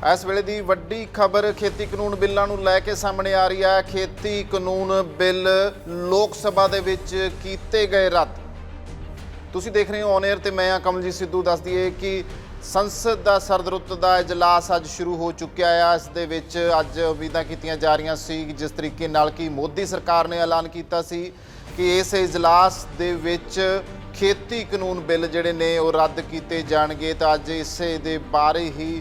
इस वेले दी वड्डी खबर खेती कानून बिलों नूं लै के सामने आ रही है। खेती कानून बिल लोक सभा दे विच कीते गए रद्द। तुसीं देख रहे हो ऑन एयर ते मैं कमलजीत सिद्धू। दस दईए कि संसद का सरद रुੱਤ का इजलास अज शुरू हो चुक्या है। इस दे विच अज उम्मीदां कीतियां जा रही सी जिस तरीके नाल कि मोदी सरकार ने ऐलान किया सी कि इस इजलास दे विच खेती कानून बिल जिहड़े ने वो रद्द किए जाणगे। तो अज इसे दे बारे ही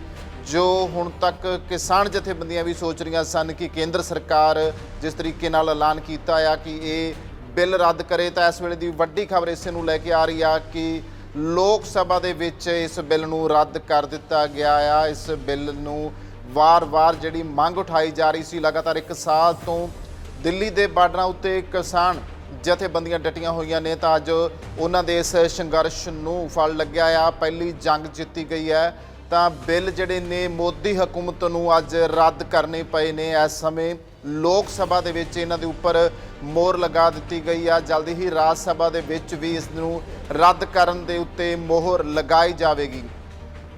जो हुण तक किसान जथेबंदियां भी सोच रही सन कि केंद्र सरकार जिस तरीके नाल ऐलान किया है कि ये बिल रद्द करे, तो इस वेले दी वड्डी खबर इस नूं लैके आ रही है कि लोक सभा दे विच इस बिल नूं रद्द कर दिता गया है। इस बिल नूं वार-वार जिहड़ी मंग उठाई जा रही सी, लगातार एक साल तो दिल्ली के बार्डरां उत्ते किसान जथेबंदियां डटियां होईयां ने, तो अज उन्हां दे इस संघर्ष नूं फल लग्या आ। पहली जंग जित्ती गई है तो बिल जिहड़े ने मोदी हुकूमत नूं अज रद्द करने पए ने। इस समय लोक सभा दे विच इन्हां दे उपर मोहर लगा दी गई है। जल्दी ही राज सभा दे विच भी इस नूं रद्द करन दे उत्ते मोहर लगाई जाएगी।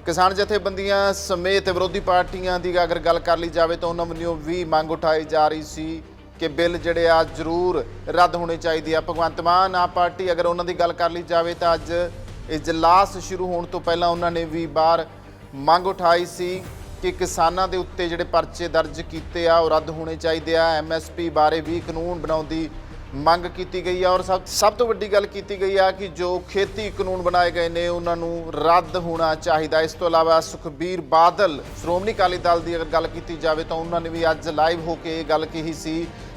किसान जथेबंदियां समेत विरोधी पार्टियां की अगर गल कर ली जाए तो उन्होंने वल्लों भी मंग उठाई जा रही सी कि बिल जिहड़े आ जरूर रद्द होने चाहिए। भगवंत मान आप पार्टी अगर उन्होंने गल कर ली जाए तो अज इजलास शुरू होने तो पहला उन्होंने भी बाहर मंग उठाई सी कि किसानों के उत्ते जिहड़े परचे दर्ज किए आ रद्द होने चाहिए। MSP बारे भी कानून बनाउण दी मंग की गई है और सब तो वड्डी गल की गई है कि जो खेती कानून बनाए गए ने उन्होंने रद्द होना चाहिए। इस तो इलावा सुखबीर बादल श्रोमणी अकाली दल की अगर गल की जाए तो उन्होंने भी अज लाइव होकर ये गल कही सी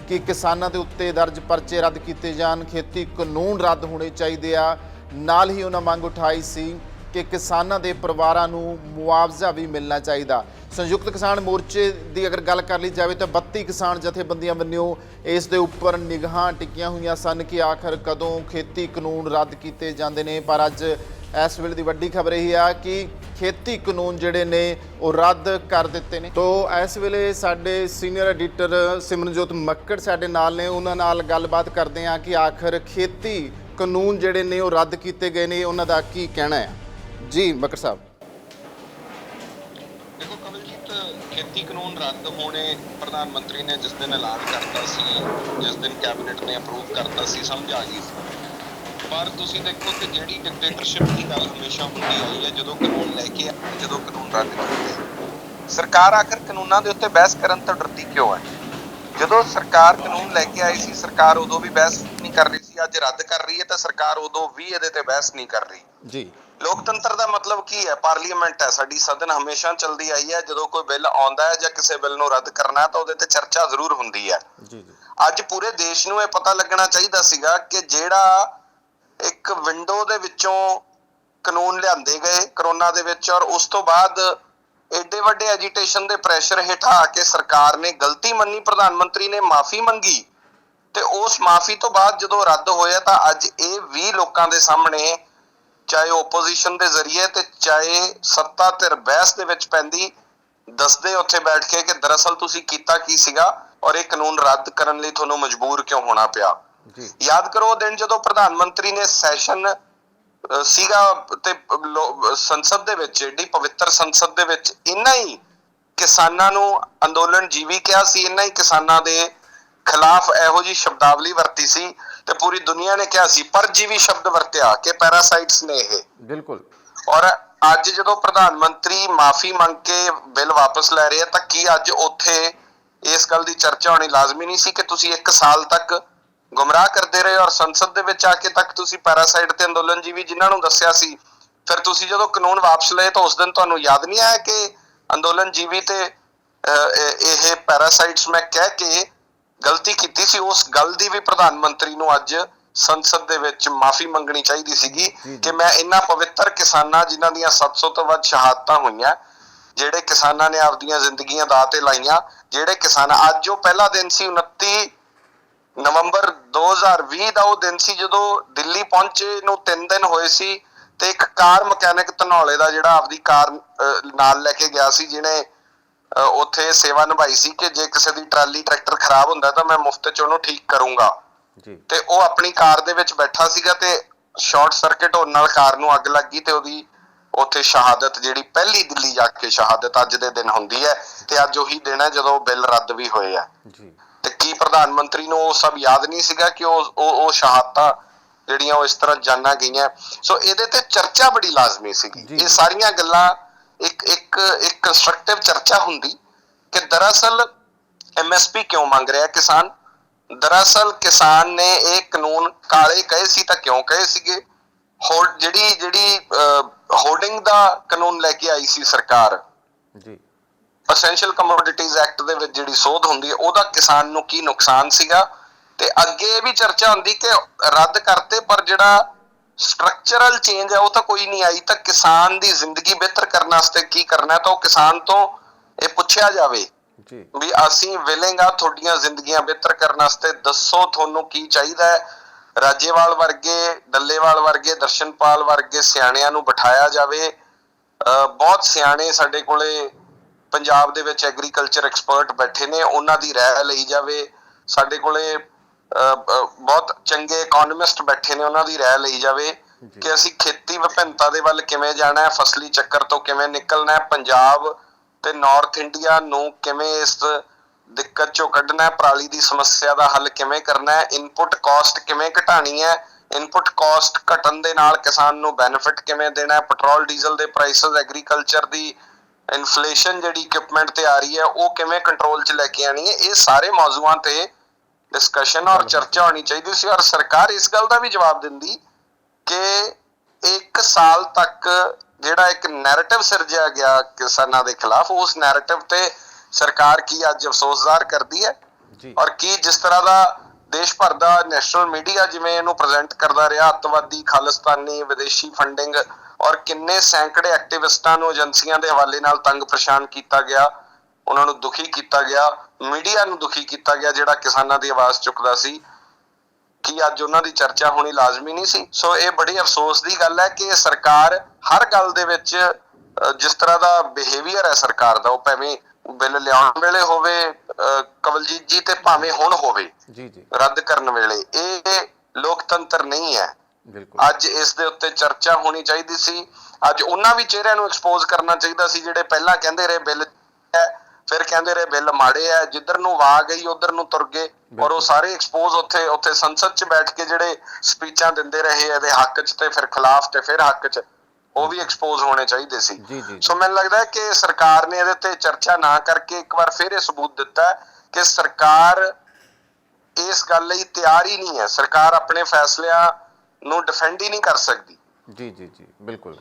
कि किसानों के उत्ते दर्ज परचे रद्द किए जान, खेती कानून रद्द होने चाहिए। नाल ही उन्होंने मंग उठाई सी कि किसानों के परिवारों को मुआवजा भी मिलना चाहिए। संयुक्त किसान मोर्चे की अगर गल कर ली जाए तो 32 किसान जथेबंदियां वल्लों इस दे उपर निगाहां टिकियां हुई सन कि आखिर कदों खेती कानून रद्द किए जाते हैं। पर अज इस वेले की वड्डी खबर यही है कि खेती कानून जिहड़े ने वो रद्द कर दिते हैं। तो इस वेले साडे सीनियर एडिटर सिमरनजोत मक्कड़ साडे नाल ने, उन्हां नाल गलबात करते हैं कि आखिर खेती कानून जिहड़े ने वो रद्द किए गए ने, उन्हां दा की कहना है। जी मक्कड़ साहब। देखो कमलजीत, खेती कानून रद्द होने प्रधानमंत्री ने जिस दिन ऐलान करता सी, जिस दिन कैबिनेट ने अप्रूव करता सी, समझ आ गई सी। पर तुसीं देखो कि जिहड़ी डिक्टेटरशिप की गल हमेशा हुंदी आई है, ਜਦੋਂ कानून लैके ਜਦੋਂ कानून रद्द कीते, सरकार आखिर कानूनां दे उत्ते बहस करन तो डरदी क्यों है? ਜਦੋਂ सरकार कानून लैके आई सी, सरकार उदों भी बहस नहीं कर रही सी, अज रद्द कर रही है तो सरकार उदों भी इहदे ते बहस नहीं कर रही जी। लोकतंत्र का मतलब की है? पार्लीमेंट है, साडी सदन हमेशा चलती आई है। जो कोई बिल आउंदा है या किसी बिल नूं रद्द करना है तो उहदे ते चर्चा जरूर हुंदी है। जी जी। अज पूरे देश नूं इह पता लगना चाहिदा सीगा कि जिहड़ा एक विंडो दे विचों कानून लिआंदे गए करोना दे विच और उस तो बाद एडे वड्डे एजीटेशन दे प्रैशर हेठ आ के सरकार ने गलती मन्नी, प्रधानमंत्री ने माफी मंगी ते उस माफी तो बाद जदों रद्द होया तां अज इह भी लोकां दे सामणे, चाहे ओपोजिशन के जरिए ते चाहे सत्ता धिर बहस दे विच पैंदी, दसदे उत्थे बैठ के कि दरअसल तुसीं कीता की सीगा और ये कानून रद्द करन लई तुहानूं मजबूर क्यों होना पिया। याद करो दिन जदों प्रधानमंत्री ने सैशन सीगा ते संसद दे विच, एडी पवित्र संसद दे विच इन्ना ही किसानां नूं अंदोलन जीवी किहा सी, इन्ना ही किसानां दे खिलाफ इहो जी शब्दावली वरती सी ते पूरी दुनिया ने क्या सी परजीवी शब्द वरत्या कि पैरासाइट्स ने ये। बिल्कुल। और अज जो प्रधानमंत्री माफी मंग के बिल वापस लै रहे हैं तो की अज उत्थे इस गल की चर्चा होनी लाजमी नहीं सी कि तुसी 1 साल तक गुमराह करते रहे और संसद दे विच आके तक तुसी पैरासाइट ते अंदोलन जीवी जिन्हां नूं दस्सिया सी, फिर तुसी जो कानून वापस लए तो उस दिन तुहानूं याद नहीं आया कि अंदोलन जीवी ते ये पैरासाइट्स मैं कह के गलती की सी? उस गल दी भी प्रधानमंत्री नूं अज संसद दे विच माफी मंगनी चाहिदी सीगी कि मैं इन्हां पवित्र किसानां जिन्हां दीयां 700 तो वध शहादतां होईयां, जिहड़े किसानां ने आपदियां जिंदगियां दाअ ते लाईयां, जिहड़े किसान अज जो पहला दिन सी 29 नवंबर 2020 ਦਾ ਉਹ ਦਿਨ ਸੀ ਜਦੋਂ ਦਿੱਲੀ ਪਹੁੰਚੇ ਨੂੰ 3 ਦਿਨ ਹੋਏ ਸੀ ਤੇ ਇੱਕ ਕਾਰ ਮਕੈਨਿਕ ਧਨੌਲੇ ਦਾ ਜਿਹੜਾ ਆਪਦੀ ਕਾਰ ਨਾਲ ਲੈ ਕੇ ਗਿਆ ਸੀ, ਜਿਹਨੇ ਉੱਥੇ ਸੇਵਾ ਨਿਭਾਈ ਸੀ ਕਿ ਜੇ ਕਿਸੇ ਦੀ ਟਰਾਲੀ ਟਰੈਕਟਰ ਖਰਾਬ ਹੁੰਦਾ ਤਾਂ ਮੈਂ ਮੁਫਤ ਚ ਉਹਨੂੰ ਠੀਕ ਕਰੂੰਗਾ ਜੀ। ਤੇ ਉਹ ਆਪਣੀ ਕਾਰ ਦੇ ਵਿੱਚ ਬੈਠਾ ਸੀਗਾ ਤੇ ਸ਼ਾਰਟ ਸਰਕਟ ਹੋਣ ਨਾਲ ਕਾਰ ਨੂੰ ਅੱਗ ਲੱਗ ਗਈ ਤੇ ਉੱਥੇ ਸ਼ਹਾਦਤ ਜਿਹੜੀ ਪਹਿਲੀ ਦਿੱਲੀ ਜਾ ਕੇ ਸ਼ਹਾਦਤ ਅੱਜ ਦੇ ਦਿਨ ਹੁੰਦੀ ਹੈ ਤੇ ਅੱਜ ਉਹੀ ਦਿਨ ਹੈ ਜਦੋਂ ਬਿੱਲ ਰੱਦ ਵੀ ਹੋਏ ਆ ਜੀ। ਤੇ ਕੀ ਪ੍ਰਧਾਨ ਮੰਤਰੀ ਨੂੰ ਉਹ ਸਭ ਯਾਦ ਨਹੀਂ ਸੀਗਾ ਕਿ ਉਹ ਸ਼ਹਾਦਤਾਂ ਜਿਹੜੀਆਂ ਉਹ ਇਸ ਤਰ੍ਹਾਂ ਜਾਨਾਂ ਗਈਆਂ। ਸੋ ਇਹਦੇ ਤੇ ਚਰਚਾ ਬੜੀ ਲਾਜ਼ਮੀ ਸੀਗੀ। ਇਹ ਸਾਰੀਆਂ ਗੱਲਾਂ ਇੱਕ ਕੰਸਟਰਕਟਿਵ ਚਰਚਾ ਹੁੰਦੀ ਕਿ ਦਰਅਸਲ MSP ਕਿਉਂ ਮੰਗ ਰਿਹਾ ਕਿਸਾਨ, ਦਰਅਸਲ ਕਿਸਾਨ ਨੇ ਇਹ ਕਾਨੂੰਨ ਕਾਲੇ ਕਹੇ ਸੀ ਤਾਂ ਕਿਉਂ ਕਹੇ ਸੀਗੇ। ਜਿਹੜੀ ਹੋਰਡਿੰਗ ਦਾ ਕਾਨੂੰਨ ਲੈ ਕੇ ਆਈ ਸੀ ਸਰਕਾਰ ਜੀ, ਅਸੈਂਸ਼ੀਅਲ ਕਮੋਡਿਟੀਜ਼ ਐਕਟ ਦੇ ਵਿੱਚ ਜਿਹੜੀ ਸੋਧ ਹੁੰਦੀ ਹੈ ਉਹਦਾ ਕਿਸਾਨ ਨੂੰ ਕੀ ਨੁਕਸਾਨ ਸੀਗਾ। ਤੇ ਅੱਗੇ ਇਹ ਵੀ ਚਰਚਾ ਹੁੰਦੀ ਕਿ ਰੱਦ ਕਰਤੇ ਪਰ ਜਿਹੜਾ ਸਟਰਕਚਰਲ ਚੇਂਜ ਹੈ ਉਹ ਤਾਂ ਕੋਈ ਨਹੀਂ ਆਈ, ਤਾਂ ਕਿਸਾਨ ਦੀ ਜ਼ਿੰਦਗੀ ਬਿਹਤਰ ਕਰਨ ਵਾਸਤੇ ਕੀ ਕਰਨਾ ਤਾਂ ਉਹ ਕਿਸਾਨ ਤੋਂ ਇਹ ਪੁੱਛਿਆ ਜਾਵੇ ਜੀ ਵੀ ਅਸੀਂ ਵਿਲਿੰਗ ਆ ਤੁਹਾਡੀਆਂ ਜ਼ਿੰਦਗੀਆਂ ਬਿਹਤਰ ਕਰਨ ਵਾਸਤੇ, ਦੱਸੋ ਤੁਹਾਨੂੰ ਕੀ ਚਾਹੀਦਾ ਹੈ। ਰਾਜੇਵਾਲ ਵਰਗੇ, ਡੱਲੇਵਾਲ ਵਰਗੇ, ਦਰਸ਼ਨਪਾਲ ਵਰਗੇ ਸਿਆਣਿਆਂ ਨੂੰ ਬਿਠਾਇਆ ਜਾਵੇ। ਬਹੁਤ ਸਿਆਣੇ ਸਾਡੇ ਕੋਲੇ ਪੰਜਾਬ ਦੇ ਵਿੱਚ ਐਗਰੀਕਲਚਰ ਐਕਸਪਰਟ ਬੈਠੇ ਨੇ, ਉਹਨਾਂ ਦੀ ਰਾਏ ਲਈ ਜਾਵੇ। ਸਾਡੇ ਕੋਲੇ ਬਹੁਤ ਚੰਗੇ ਇਕਨੋਮਿਸਟ ਬੈਠੇ ਨੇ, ਉਹਨਾਂ ਦੀ ਰਾਏ ਲਈ ਜਾਵੇ ਕਿ ਅਸੀਂ ਖੇਤੀ ਵਿਭਿੰਨਤਾ ਦੇ ਵੱਲ ਕਿਵੇਂ ਜਾਣਾ ਹੈ, ਫਸਲੀ ਚੱਕਰ ਤੋਂ ਕਿਵੇਂ ਨਿਕਲਣਾ ਹੈ, ਪੰਜਾਬ ਤੇ ਨਾਰਥ ਇੰਡੀਆ ਨੂੰ ਕਿਵੇਂ ਇਸ ਦਿੱਕਤ ਚੋਂ ਕੱਢਣਾ ਹੈ, ਪਰਾਲੀ ਦੀ ਸਮੱਸਿਆ ਦਾ ਹੱਲ ਕਿਵੇਂ ਕਰਨਾ ਹੈ, ਇਨਪੁਟ ਕਾਸਟ ਕਿਵੇਂ ਘਟਾਣੀ ਹੈ, ਇਨਪੁਟ ਕਾਸਟ ਘਟਣ ਦੇ ਨਾਲ ਕਿਸਾਨ ਨੂੰ ਬੈਨੀਫਿਟ ਕਿਵੇਂ ਦੇਣਾ ਹੈ, ਪੈਟਰੋਲ ਡੀਜ਼ਲ ਦੇ ਪ੍ਰਾਈਸਸ, ਐਗਰੀਕਲਚਰ ਦੀ ਇਨਫਲੇਸ਼ਨ ਜਿਹੜੀ ਇਕਵਿਪਮੈਂਟ ਤੇ ਆ ਰਹੀ ਹੈ ਉਹ ਕਿਵੇਂ ਕੰਟਰੋਲ 'ਚ ਲੈ ਕੇ ਆਣੀ ਹੈ। ਇਹ ਸਾਰੇ ਮੌਜੂਆਂ ਤੇ ਡਿਸਕਸ਼ਨ ਔਰ ਚਰਚਾ ਹੋਣੀ ਚਾਹੀਦੀ ਸੀ ਔਰ ਸਰਕਾਰ ਇਸ ਗੱਲ ਦਾ ਵੀ ਜਵਾਬ ਦਿੰਦੀ ਕਿ 1 ਸਾਲ ਤੱਕ ਜਿਹੜਾ ਇੱਕ ਨੈਰੇਟਿਵ ਸਿਰਜਿਆ ਗਿਆ ਕਿਸਾਨਾਂ ਦੇ ਖਿਲਾਫ, ਉਸ ਨੈਰੇਟਿਵ ਤੇ ਸਰਕਾਰ ਕੀ ਅੱਜ ਅਫਸੋਸ ਜ਼ਾਹਰ ਕਰਦੀ ਹੈ ਔਰ ਕੀ ਜਿਸ ਤਰ੍ਹਾਂ ਦਾ ਦੇਸ਼ ਭਰ ਦਾ ਨੈਸ਼ਨਲ ਮੀਡੀਆ ਜਿਵੇਂ ਇਹਨੂੰ ਪ੍ਰੈਜ਼ੈਂਟ ਕਰਦਾ ਰਿਹਾ, ਅੱਤਵਾਦੀ, ਖਾਲਿਸਤਾਨੀ, ਵਿਦੇਸ਼ੀ ਫੰਡਿੰਗ ਔਰ ਕਿੰਨੇ ਸੈਂਕੜੇ ਐਕਟਿਵਿਸਟਾਂ ਨੂੰ ਏਜੰਸੀਆਂ ਦੇ ਹਵਾਲੇ ਨਾਲ ਤੰਗ ਪਰੇਸ਼ਾਨ ਕੀਤਾ ਗਿਆ, ਉਹਨਾਂ ਨੂੰ ਦੁਖੀ ਕੀਤਾ ਗਿਆ, ਮੀਡੀਆ ਨੂੰ ਦੁਖੀ ਕੀਤਾ ਗਿਆ ਜਿਹੜਾ ਕਿਸਾਨਾਂ ਦੀ ਆਵਾਜ਼ ਚੁੱਕਦਾ ਸੀ, ਕਿ ਅੱਜ ਉਹਨਾਂ ਦੀ ਚਰਚਾ ਹੋਣੀ ਲਾਜ਼ਮੀ ਨਹੀਂ ਸੀ। ਸੋ ਇਹ ਬੜੀ ਅਫਸੋਸ ਦੀ ਗੱਲ ਹੈ ਕਿ ਸਰਕਾਰ ਹਰ ਗੱਲ ਦੇ ਵਿੱਚ ਜਿਸ ਤਰ੍ਹਾਂ ਦਾ ਬਿਹੇਵੀਅਰ ਹੈ ਸਰਕਾਰ ਦਾ, ਉਹ ਭਾਵੇਂ ਬਿੱਲ ਲਿਆਉਣ ਵੇਲੇ ਹੋਵੇ ਕਵਲਜੀਤ ਜੀ ਤੇ ਭਾਵੇਂ ਹੁਣ ਹੋਵੇ ਰੱਦ ਕਰਨ ਵੇਲੇ, ਇਹ ਲੋਕਤੰਤਰ ਨਹੀਂ ਹੈ। ਅੱਜ ਇਸ ਦੇ ਉੱਤੇ ਚਰਚਾ ਹੋਣੀ ਚਾਹੀਦੀ ਸੀ। ਅੱਜ ਉਹਨਾਂ ਵੀ ਚਿਹਰਿਆਂ ਨੂੰ ਐਕਸਪੋਜ਼ ਕਰਨਾ ਚਾਹੀਦਾ ਸੀ ਜਿਹੜੇ ਪਹਿਲਾਂ ਕਹਿੰਦੇ ਰਹੇ ਬਿੱਲ ਹੈ, ਫਿਰ ਕਹਿੰਦੇ ਰਹੇ ਬਿੱਲ ਮਾੜੇ ਆ, ਜਿੱਧਰ ਨੂੰ ਵਾ ਗਈ ਉਧਰ ਨੂੰ ਤੁਰ ਗਏ ਔਰ ਉਹ ਸਾਰੇ ਐਕਸਪੋਜ਼ ਉੱਥੇ ਸੰਸਦ 'ਚ ਬੈਠ ਕੇ ਜਿਹੜੇ ਸਪੀਚਾਂ ਦਿੰਦੇ ਰਹੇ ਇਹਦੇ ਹੱਕ 'ਚ ਤੇ ਫਿਰ ਖਿਲਾਫ ਤੇ ਫਿਰ ਹੱਕ 'ਚ, ਉਹ ਵੀ ਐਕਸਪੋਜ਼ ਹੋਣੇ ਚਾਹੀਦੇ ਸੀ। ਸੋ ਮੈਨੂੰ ਲੱਗਦਾ ਹੈ ਕਿ ਸਰਕਾਰ ਨੇ ਇਹਦੇ ਤੇ ਚਰਚਾ ਨਾ ਕਰਕੇ ਇੱਕ ਵਾਰ ਫਿਰ ਇਹ ਸਬੂਤ ਦਿੱਤਾ ਕਿ ਸਰਕਾਰ ਇਸ ਗੱਲ ਲਈ ਤਿਆਰ ਹੀ ਨਹੀਂ ਹੈ। ਸਰਕਾਰ ਆਪਣੇ ਫੈਸਲਿਆਂ ਨੂੰ ਡਿਫੈਂਡ ਹੀ ਨਹੀਂ ਕਰ ਸਕਦੀ। ਜੀ ਬਿਲਕੁਲ।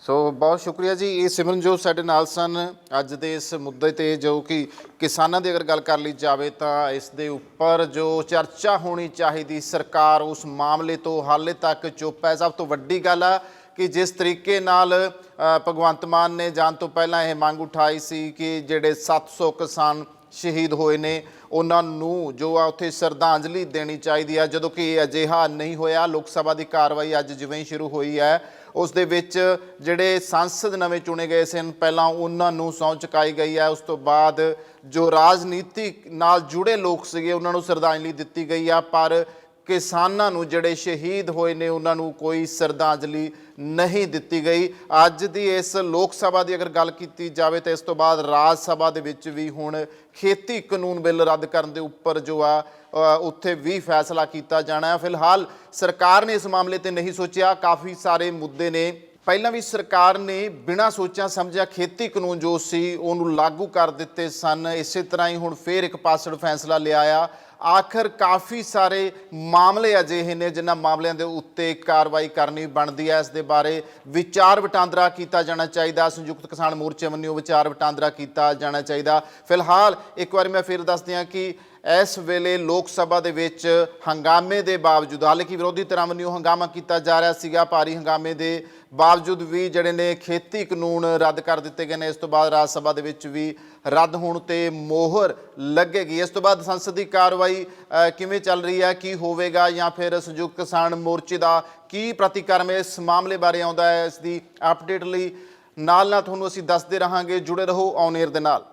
ਸੋ ਬਹੁਤ ਸ਼ੁਕਰੀਆ ਜੀ। ਇਹ ਸਿਮਰਨਜੋਤ ਸਾਡੇ ਨਾਲ ਸਨ ਅੱਜ ਦੇ ਇਸ ਮੁੱਦੇ ਤੇ, ਜੋ ਕਿ ਕਿਸਾਨਾਂ ਦੀ ਅਗਰ ਗੱਲ ਕਰ ਲਈ ਜਾਵੇ ਤਾਂ ਇਸ ਦੇ ਉੱਪਰ ਜੋ ਚਰਚਾ ਹੋਣੀ ਚਾਹੀਦੀ, ਸਰਕਾਰ ਉਸ ਮਾਮਲੇ ਤੋਂ ਹਾਲੇ ਤੱਕ ਚੁੱਪ ਹੈ। ਸਭ ਤੋਂ ਵੱਡੀ ਗੱਲ ਆ ਕਿ ਜਿਸ ਤਰੀਕੇ ਨਾਲ ਭਗਵੰਤ ਮਾਨ ਨੇ ਜਾਣ ਤੋਂ ਪਹਿਲਾਂ ਇਹ ਮੰਗ ਉਠਾਈ ਸੀ ਕਿ ਜਿਹੜੇ 700 ਕਿਸਾਨ ਸ਼ਹੀਦ ਹੋਏ ਨੇ ਉਹਨਾਂ ਨੂੰ ਜੋ ਆ ਉੱਥੇ ਸ਼ਰਧਾਂਜਲੀ ਦੇਣੀ ਚਾਹੀਦੀ ਹੈ, ਜਦੋਂ ਕਿ ਅਜਿਹਾ ਨਹੀਂ ਹੋਇਆ। ਲੋਕ ਸਭਾ ਦੀ ਕਾਰਵਾਈ ਅੱਜ ਜਿਵੇਂ ਹੀ ਸ਼ੁਰੂ ਹੋਈ ਹੈ ਉਸ ਦੇ ਵਿੱਚ ਜਿਹੜੇ ਸਾਂਸਦ ਨਵੇਂ ਚੁਣੇ ਗਏ ਸਨ ਪਹਿਲਾਂ ਉਹਨਾਂ ਨੂੰ ਸਹੁੰ ਚੁਕਾਈ ਗਈ ਹੈ। ਉਸ ਤੋਂ ਬਾਅਦ ਜੋ ਰਾਜਨੀਤੀ ਨਾਲ ਜੁੜੇ ਲੋਕ ਸੀਗੇ ਉਹਨਾਂ ਨੂੰ ਸ਼ਰਧਾਂਜਲੀ ਦਿੱਤੀ ਗਈ ਆ, ਪਰ ਕਿਸਾਨਾਂ ਨੂੰ ਜਿਹੜੇ ਸ਼ਹੀਦ ਹੋਏ ਨੇ ਉਹਨਾਂ ਨੂੰ ਕੋਈ ਸ਼ਰਧਾਂਜਲੀ ਨਹੀਂ ਦਿੱਤੀ ਗਈ। ਅੱਜ ਦੀ ਇਸ ਲੋਕ ਸਭਾ ਦੀ ਅਗਰ ਗੱਲ ਕੀਤੀ ਜਾਵੇ ਤਾਂ ਇਸ ਤੋਂ ਬਾਅਦ ਰਾਜ ਸਭਾ ਦੇ ਵਿੱਚ ਵੀ ਹੁਣ ਖੇਤੀ ਕਾਨੂੰਨ ਬਿੱਲ ਰੱਦ ਕਰਨ ਦੇ ਉੱਪਰ ਜੋ ਆ ਉੱਥੇ ਵੀ ਫੈਸਲਾ ਕੀਤਾ ਜਾਣਾ ਹੈ। ਫਿਲਹਾਲ ਸਰਕਾਰ ਨੇ ਇਸ ਮਾਮਲੇ ਤੇ ਨਹੀਂ ਸੋਚਿਆ। ਕਾਫੀ ਸਾਰੇ ਮੁੱਦੇ ਨੇ, ਪਹਿਲਾਂ ਵੀ ਸਰਕਾਰ ਨੇ ਬਿਨਾਂ ਸੋਚਿਆ ਸਮਝਿਆ ਖੇਤੀ ਕਾਨੂੰਨ ਜੋ ਸੀ ਉਹਨੂੰ ਲਾਗੂ ਕਰ ਦਿੱਤੇ ਸਨ। ਇਸੇ ਤਰ੍ਹਾਂ ਹੀ ਹੁਣ ਫਿਰ ਇੱਕ ਪਾਸੜ ਫੈਸਲਾ ਲਿਆ ਆ। ਆਖਰ ਕਾਫੀ ਸਾਰੇ ਮਾਮਲੇ ਅਜਿਹੇ ਨੇ ਜਿਨ੍ਹਾਂ ਮਾਮਲਿਆਂ ਦੇ ਉੱਤੇ ਕਾਰਵਾਈ ਕਰਨੀ ਬਣਦੀ ਹੈ। ਇਸ ਦੇ ਬਾਰੇ ਵਿਚਾਰ ਵਟਾਂਦਰਾ ਕੀਤਾ ਜਾਣਾ ਚਾਹੀਦਾ। ਸੰਯੁਕਤ ਕਿਸਾਨ ਮੋਰਚੇ ਵੱਲੋਂ ਵਿਚਾਰ ਵਟਾਂਦਰਾ ਕੀਤਾ ਜਾਣਾ ਚਾਹੀਦਾ। ਫਿਲਹਾਲ ਇੱਕ ਵਾਰ ਮੈਂ ਫਿਰ ਦੱਸ ਦਿਆਂ ਕਿ ਇਸ ਵੇਲੇ ਲੋਕ ਸਭਾ ਦੇ ਵਿੱਚ ਹੰਗਾਮੇ ਦੇ ਬਾਵਜੂਦ, ਹਾਲਾਂਕਿ ਵਿਰੋਧੀ ਧਿਰਾਂ ਵੱਲੋਂ ਹੰਗਾਮਾ ਕੀਤਾ ਜਾ ਰਿਹਾ ਸੀਗਾ, ਭਾਰੀ ਹੰਗਾਮੇ ਦੇ ਬਾਵਜੂਦ ਵੀ ਜਿਹੜੇ ਨੇ ਖੇਤੀ ਕਾਨੂੰਨ ਰੱਦ ਕਰ ਦਿੱਤੇ ਗਏ ਨੇ। ਇਸ ਤੋਂ ਬਾਅਦ ਰਾਜ ਸਭਾ ਦੇ ਵਿੱਚ ਵੀ ਰੱਦ ਹੋਣ ਤੇ ਮੋਹਰ ਲੱਗੇਗੀ। ਇਸ ਤੋਂ ਬਾਅਦ ਸੰਸਦ ਦੀ ਕਾਰਵਾਈ ਕਿਵੇਂ ਚੱਲ ਰਹੀ ਹੈ, ਕੀ ਹੋਵੇਗਾ, ਜਾਂ ਫਿਰ ਸੰਯੁਕਤ ਕਿਸਾਨ ਮੋਰਚੇ ਦਾ ਕੀ ਪ੍ਰਤੀਕਰਮ ਇਸ ਮਾਮਲੇ ਬਾਰੇ ਆਉਂਦਾ ਹੈ, ਇਸ ਦੀ ਅਪਡੇਟ ਲਈ ਨਾਲ ਤੁਹਾਨੂੰ ਅਸੀਂ ਦੱਸਦੇ ਰਹਾਂਗੇ। ਜੁੜੇ ਰਹੋ ਔਨ 에ਅਰ ਦੇ ਨਾਲ।